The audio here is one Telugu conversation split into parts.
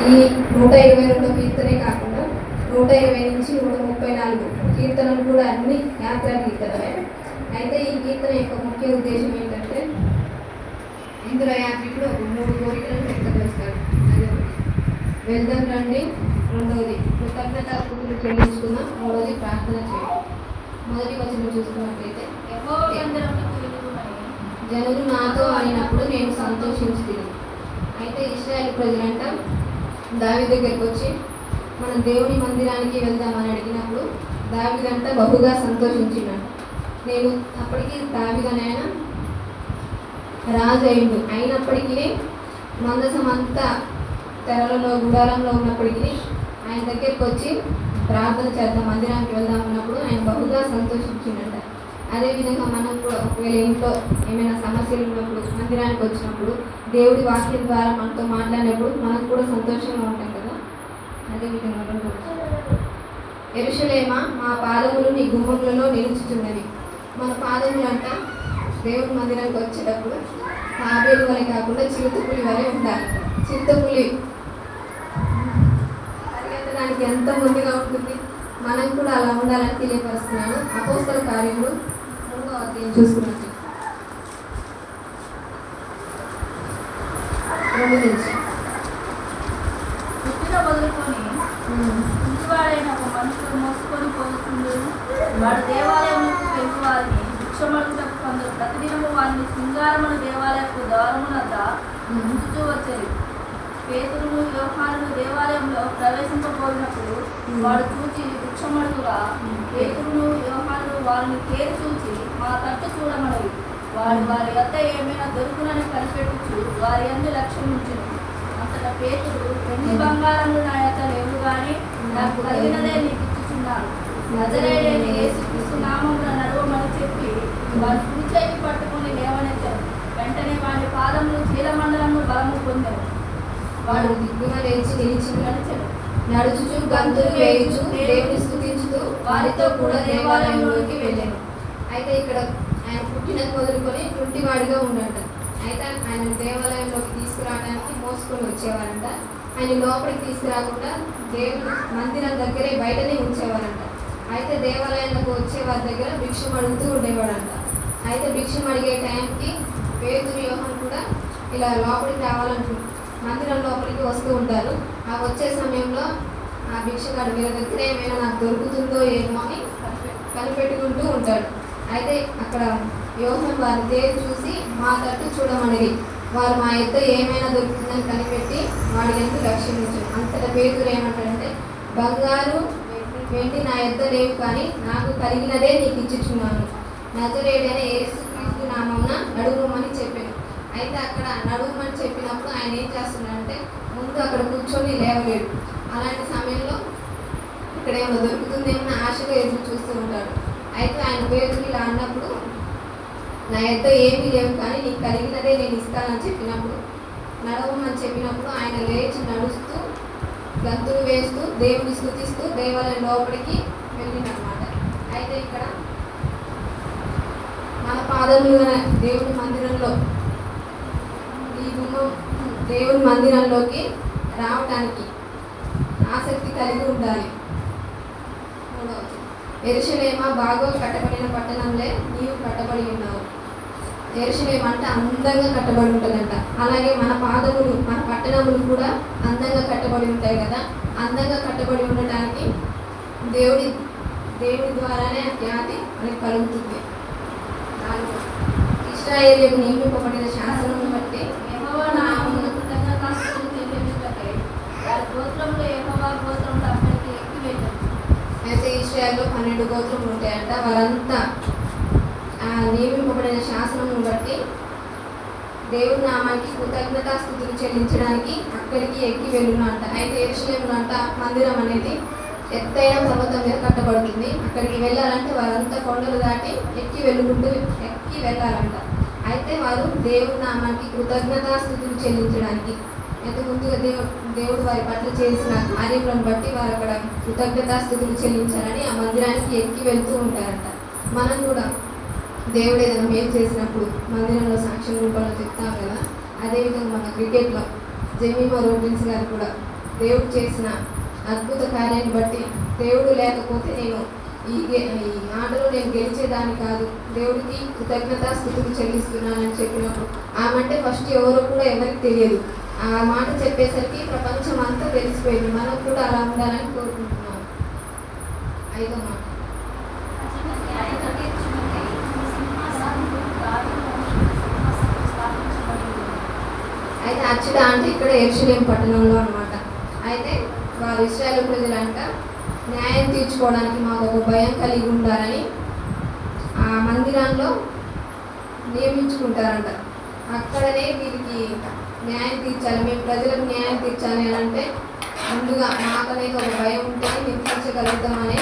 ఈ 122 కీర్తనే కాకుండా 120 నుంచి 134 కీర్తనలు కూడా అన్ని యాత్రా కీర్తనలే. అయితే ఈ కీర్తన యొక్క ముఖ్య ఉద్దేశం ఏంటంటే, ఇందులో యాత్రికుడు 3 కోరికలను వ్యక్తపరుస్తాడు. అదే వెళ్దాం రండి, రెండవది కృతజ్ఞతాస్తుతులు చెల్లించుకుందాం, మూడవది ప్రార్థన చేయండి. మొదటి వచనం చూసుకున్నట్లయితే, జనులు నాతో అయినప్పుడు నేను సంతోషించుతుంది. అయితే ఇశ్రాయేలు ప్రజలంట దావీదు దగ్గరికి వచ్చి మనం దేవుని మందిరానికి వెళ్దామని అడిగినప్పుడు దావీదంట బహుగా సంతోషించినాడు. నేను అప్పటికి దావీదనైనా రాజు అయిండు, అయినప్పటికీ మందసం అంతా తెరలలో గుడారంలో ఉన్నప్పటికీ ఆయన దగ్గరికి వచ్చి ప్రార్థన చేద్దాం, మందిరానికి వెళ్దాం అన్నప్పుడు ఆయన బహుగా సంతోషించిందంట. అదేవిధంగా మనం కూడా ఒకవేళ ఇంట్లో ఏమైనా సమస్యలు ఉన్నప్పుడు మందిరానికి వచ్చినప్పుడు దేవుడి వాక్యం ద్వారా మనతో మాట్లాడినప్పుడు మనకు కూడా సంతోషంగా ఉంటాం కదా. అదేవిధంగా యెరూషలేమా మా పాదములు నీ గుమ్మములలో నిలుచుతున్నది. మన పాదములు అంట దేవుడి మందిరానికి వచ్చేటప్పుడు తాబేలు వలె కాకుండా చిరుతపులి వలె ఉండాలి. చిరుతపులి పరిగెత్తడానికి ఎంత ముందుగా ఉంటుంది, మనం కూడా అలా ఉండాలని తెలియపరుస్తున్నాను. అపోస్తల కార్యములు 3వ అధ్యాయం చూసుకున్నట్టు 2 నుంచి మొదలుకొని ఇంటివాడైన ఒక మనుషుడు మోసుకొని పోతుండేను. వాడు దేవాలయములకు వెళ్ళి వారిని భిక్షమడుటకు కొందరు ప్రతిదినము వారిని శృంగారమున దేవాలయపు ద్వారమునద్ద ఉంచుతూ వచ్చేది. పేతురును యోహానును దేవాలయంలో ప్రవేశింపబోయినప్పుడు వాడు చూచి భిక్షమడుగుగా పేతురును యోహానును వారిని తేరి చూచి మా తట్టు చూడమనవి. వాడు వారి వద్ద ఏమైనా దొరుకునని కనిపెట్టుచు వారి యందు లక్ష్యం ఉంచును. అంతటా పేతురు, వెండి బంగారములు నా యొక్క లేవు గాని నాకు కలిగినదే నీకు ఇచ్చుచున్నాను. నజరేయుడైన యేసుక్రీస్తు నామమున నడవమని చెప్పి వారి కుడి చేయి పట్టుకుని లేవనెత్తారు. వెంటనే వారి పాదములు చీలమండలము బలము పొందారు. వాడు దిగ్గున లేచి నిలిచి నడుచుచు గంతులు వేయుచు దేవుని స్తుతించుతూ వారితో కూడా దేవాలయంలోకి వెళ్ళాను. అయితే ఇక్కడ ఆయన పుట్టినది మొదలుకొని కుంటివాడిగా ఉన్నాడు. అయితే ఆయన దేవాలయంలోకి తీసుకురావడానికి మోసుకొని వచ్చేవారంట. ఆయన లోపలికి తీసుకురాకుండా దేవుని మందిరం దగ్గరే బయటనే ఉంచేవారంట. అయితే దేవాలయంలోకి వచ్చే వారి దగ్గర భిక్షం అడుగుతూ ఉండేవాడంట. అయితే భిక్షం అడిగే టైంకి పేతురు యోహాను కూడా ఇలా లోపలికి రావాలనుకుంటున్నారు, మందిరం లోపలికి వస్తూ ఉంటారు. ఆ వచ్చే సమయంలో ఆ భిక్షగాడు వీళ్ళ దగ్గర ఏమైనా నాకు దొరుకుతుందో ఏమో అని కనిపెట్టుకుంటూ ఉంటాడు. అయితే అక్కడ యోహాను వారి తేరు చూసి మా తట్టు చూడమనిది. వారు మా యొద్ద ఏమైనా దొరుకుతుందని కనిపెట్టి వాడి ఎందుకు లక్ష్యం ఉంచారు. అంతటా పేతురు ఏమంటాడంటే, బంగారు వెండి నా యొద్ద లేవు, కానీ నాకు కలిగినదే నీకు ఇచ్చుచున్నాను. నజరేయుడైన యేసుక్రీస్తు నామమున నడువమని చెప్పాను. అయితే అక్కడ నడువమని చెప్పినప్పుడు ఆయన ఏం చేస్తున్నాడంటే ముందు అక్కడ కూర్చొని లేవలేడు. అలాంటి సమయంలో ఇక్కడ ఏమైనా దొరుకుతుందేమో ఆశగా ఎదురు చూస్తూ ఉంటాడు. అయితే ఆయన పేరు ఇలా అన్నప్పుడు, నా యొక్క ఏమీ లేవు కానీ నీకు కలిగినదే నేను ఇస్తానని చెప్పినప్పుడు, నడవమని చెప్పినప్పుడు ఆయన లేచి నడుస్తూ గంతులు వేస్తూ దేవుని స్తుతిస్తూ దేవాలయం లోపలికి వెళ్ళినమాట. అయితే ఇక్కడ మన పాదములు దేవుని మందిరంలో ఈ గుమ్మం దేవుని మందిరంలోకి రావటానికి ఆసక్తి కలిగి ఉండాలి. యెరూషలేమా బాగా కట్టబడిన పట్టణంలో నీవు కట్టబడి ఉన్నావు. యెరూషలేము అంటే అందంగా కట్టబడి ఉంటుందంట. అలాగే మన పాదములు మన పట్టణములు కూడా అందంగా కట్టబడి ఉంటాయి కదా. అందంగా కట్టబడి ఉండటానికి దేవుడి ద్వారానే ఖ్యాతి మనకి కలుగుతుంది. ఇశ్రాయేలుకు నియమింపబడిన శాసనం బట్టి యెహోవా నామమున కృతజ్ఞతాస్తుతులు చెల్లించుటకై వారి గోత్రంలో యెహోవా గోత్రంలో అక్కడికి ఎక్కి వెళ్ళారు. అయితే ఇశ్రాయేలులో 12 గోత్రములు ఉంటాయంట. వారంతా ఆ నియమింపబడిన శాసనమును బట్టి దేవుని నామానికి కృతజ్ఞతాస్తుతులు చెల్లించడానికి అక్కడికి ఎక్కి వెళ్ళునంట. అయితే యెరూషలేములో అంట మందిరం అనేది ఎత్తైన పర్వతం మీద కట్టబడుతుంది. అక్కడికి వెళ్ళాలంటే వారంతా కొండలు దాటి ఎక్కి వెళ్ళాలంట. అయితే వారు దేవుడి నామానికి కృతజ్ఞతాస్తుతులు చెల్లించడానికి ఎంత ముందుగా దేవుడు వారి పట్ల చేసిన కార్యములను బట్టి వారు అక్కడ కృతజ్ఞతాస్తుతులు చెల్లించాలని ఆ మందిరానికి ఎక్కి వెళ్తూ ఉంటారంట. మనం కూడా దేవుడు ఏదైనా మేలు చేసినప్పుడు మందిరంలో సాక్ష్యం రూపంలో చెప్తాం కదా. అదేవిధంగా మన క్రికెట్లో జెమిమా రోడ్రిన్స్ గారు కూడా దేవుడు చేసిన అద్భుత కార్యాన్ని బట్టి దేవుడు లేకపోతే నేను ఈ ఆటలో నేను గెలిచేదాన్ని కాదు, దేవుడికి కృతజ్ఞతాస్తుతులు చెల్లిస్తున్నానని చెప్పినప్పుడు ఆమంటే ఫస్ట్ ఎవరో కూడా ఎవరికి తెలియదు. ఆ మాట చెప్పేసరికి ప్రపంచం అంతా తెలిసిపోయింది. మనం కూడా అలా ఉండాలని కోరుకుంటున్నాం. 5వ మాట. అయితే అచ్చుట అంటే ఇక్కడ యెరూషలేము పట్టణంలో అన్నమాట. అయితే వారు ఇశ్రాయేలు ప్రజలంట న్యాయం తీర్చుకోవడానికి మాకు ఒక భయం కలిగి ఉండాలని ఆ మందిరంలో నియమించుకుంటారంట. అక్కడనే వీరికి న్యాయం తీర్చాలి, మేము ప్రజలకు న్యాయం తీర్చాలి అని అంటే ముందుగా మాకనేది ఒక భయం ఉంటే మేము తీర్చగలుగుతామనే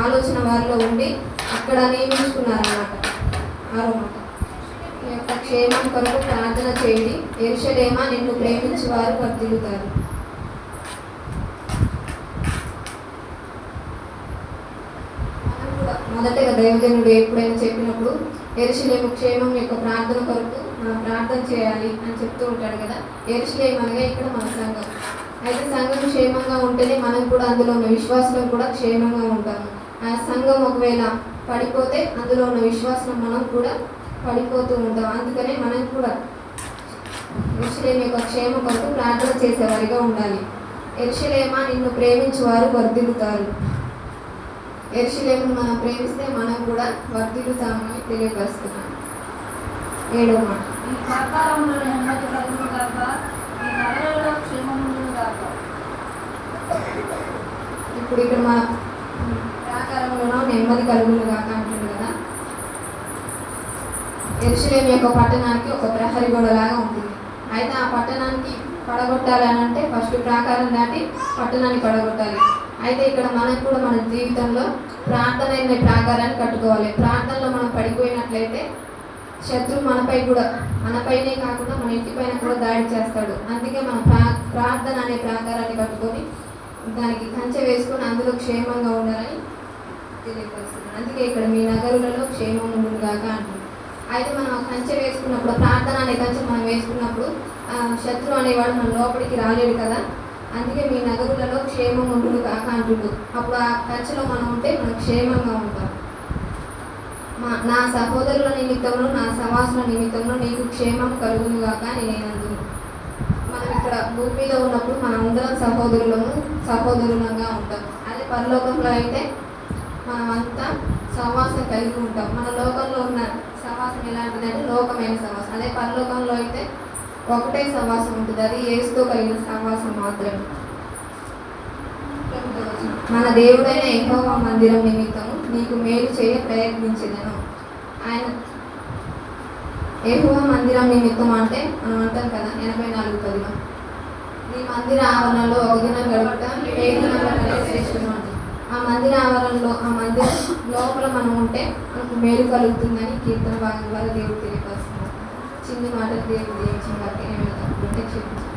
ఆలోచన వారిలో ఉండి అక్కడ నియమించుకున్నారన్నమాట. 6వ మాట. ఈ యొక్క క్షేమం కొరకు ప్రార్థన చేయండి, యెరూషలేమా నిన్ను ప్రేమించి వారు వర్ధిల్లుతారు. మనం కూడా మొదటగా దైవజనుడు ఎప్పుడైనా చెప్పినప్పుడు యెరూషలేము క్షేమం యొక్క ప్రార్థన కొరకు మనం ప్రార్థన చేయాలి అని చెప్తూ ఉంటాడు కదా. యెరూషలేము అనగా ఇక్కడ మన సంఘం. అయితే సంఘం క్షేమంగా ఉంటేనే మనం కూడా అందులో ఉన్న విశ్వాసం కూడా క్షేమంగా ఉంటాము. ఆ సంఘం ఒకవేళ పడిపోతే అందులో ఉన్న విశ్వాసం మనం కూడా పడిపోతూ ఉంటాం. అందుకనే మనం కూడా యెరూషలేము యొక్క క్షేమ కొరకు ప్రార్థన చేసేవారిగా ఉండాలి. యెరూషలేమా నిన్ను ప్రేమించి వారు వర్ధిల్లుతారు. యెరూషలేము మనం ప్రేమిస్తే మనం కూడా వర్ధిల్లుతామని తెలియపరుస్తున్నాం. 7వ మాట. ఈ ప్రాకారంలో నెమ్మది కలుగును గాక, ఈ నగరంలో క్షేమముండును గాక. ఇప్పుడు ఇక్కడ మన ప్రాకారంలోనో నెమ్మది కలుగును గాక అంటుంది కదా. యెరూషలేము యొక్క పట్టణానికి ఒక ప్రహరీ గోడలాగా ఉంటుంది. అయితే ఆ పట్టణానికి పడగొట్టాలని అంటే ఫస్ట్ ప్రాకారం దాటి పట్టణాన్ని పడగొట్టాలి. అయితే ఇక్కడ మనం కూడా మన జీవితంలో ప్రార్థన అనే ప్రాకారాన్ని కట్టుకోవాలి. ప్రార్థనలో మనం పడిపోయినట్లయితే శత్రువు మనపైనే కాకుండా మన ఇంటి పైన కూడా దాడి చేస్తాడు. అందుకే మనం ప్రార్థన అనే ప్రాకారాన్ని కట్టుకొని దానికి కంచె వేసుకొని అందులో క్షేమంగా ఉండాలని తెలియపరుస్తున్నాను. అందుకే ఇక్కడ మీ నగరులలో క్షేమం ఉండును గాక అంటుంది. అయితే మనం కంచె వేసుకున్నప్పుడు ప్రార్థన అనే కంచె మనం వేసుకున్నప్పుడు శత్రువు అనేవాడు మన లోపలికి రాలేడు కదా. అందుకే మీ నగరులలో క్షేమం ఉండును కాక అంటుండు. అప్పుడు ఆ కంచెలో మనం ఉంటే మనం క్షేమంగా ఉంటాం. నా సహోదరుల నిమిత్తమును నా సమాసుల నిమిత్తమును నీకు క్షేమం కలుగును గాక అని నేను అంటున్నాను. మనం ఇక్కడ భూమి మీద ఉన్నప్పుడు మనం అందరం సహోదరులంగా ఉంటాం. అదే పరలోకంలో అయితే మనం అంతా సహవాసం కలిగి ఉంటాం. మన లోకంలో ఉన్న సహవాసం ఎలాంటిదంటే లోకమైన సహవాసం. అదే పరలోకంలో అయితే ఒకటే సహవాసం ఉంటుంది, అది యేసుతో కలిగిన సహవాసం మాత్రమే. మన దేవుడైన యెహోవా మందిరం నిమిత్తము నీకు మేలు చేయ ప్రయత్నించెదను. ఆయన యెహోవా మందిరం నిమిత్తం అంటే మనం అంటాం కదా 84:10 నీ మందిర ఆవరణలో ఒక దినం గడుపుట 7 దినాల కంటే శ్రేష్టము అంటే ఆ మందిర ఆవరణలో ఆ మందిరం లోపల మనం ఉంటే మనకు మేలు కలుగుతుందని కీర్తన భాగం ద్వారా దేవుడు తెలియపరుస్తున్నారు. చిన్న మాట దేవుడు దీవించిన వారికి ఏమైనా తప్పుంటే క్షమించండి.